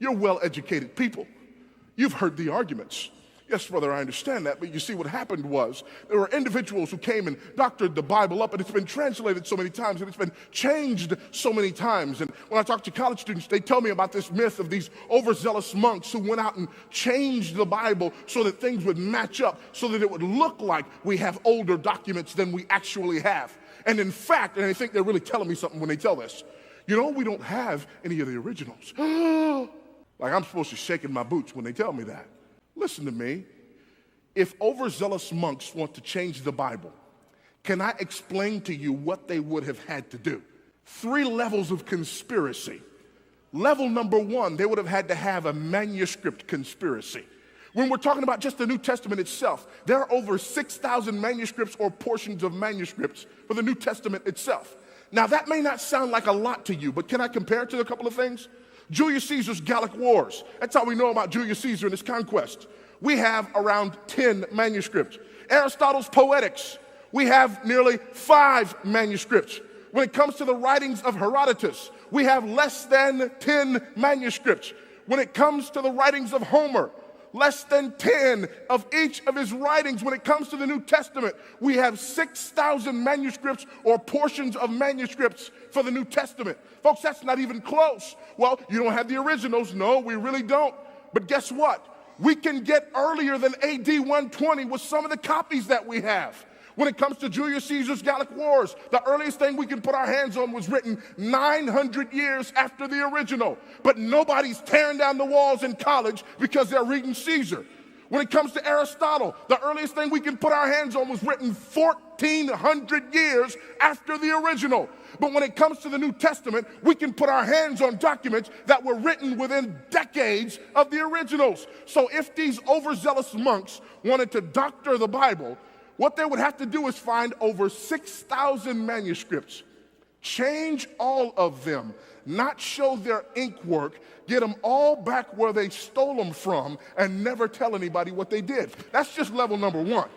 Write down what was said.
You're well-educated people. You've heard the arguments. Yes, brother, I understand that, but you see what happened was there were individuals who came and doctored the Bible up, and it's been translated so many times, and it's been changed so many times. And when I talk to college students, they tell me about this myth of these overzealous monks who went out and changed the Bible so that things would match up, so that it would look like we have older documents than we actually have. And in fact, and I think they're really telling me something when they tell this, we don't have any of the originals. Like I'm supposed to shake in my boots when they tell me that. Listen to me. If overzealous monks want to change the Bible, can I explain to you what they would have had to do? 3 levels of conspiracy. Level number 1, they would have had to have a manuscript conspiracy. When we're talking about just the New Testament itself, there are over 6,000 manuscripts or portions of manuscripts for the New Testament itself. Now, that may not sound like a lot to you, but can I compare it to a couple of things? Julius Caesar's Gallic Wars. That's how we know about Julius Caesar and his conquest. We have around 10 manuscripts. Aristotle's Poetics. We have nearly 5 manuscripts. When it comes to the writings of Herodotus, we have less than 10 manuscripts. When it comes to the writings of Homer, less than 10 of each of his writings. When it comes to the New Testament, we have 6,000 manuscripts or portions of manuscripts for the New Testament. Folks, that's not even close. Well, you don't have the originals. No, we really don't. But guess what? We can get earlier than AD 120 with some of the copies that we have. When it comes to Julius Caesar's Gallic Wars, the earliest thing we can put our hands on was written 900 years after the original. But nobody's tearing down the walls in college because they're reading Caesar. When it comes to Aristotle, the earliest thing we can put our hands on was written 1,400 years after the original. But when it comes to the New Testament, we can put our hands on documents that were written within decades of the originals. So if these overzealous monks wanted to doctor the Bible, what they would have to do is find over 6,000 manuscripts, change all of them, not show their ink work, get them all back where they stole them from, and never tell anybody what they did. That's just level number 1.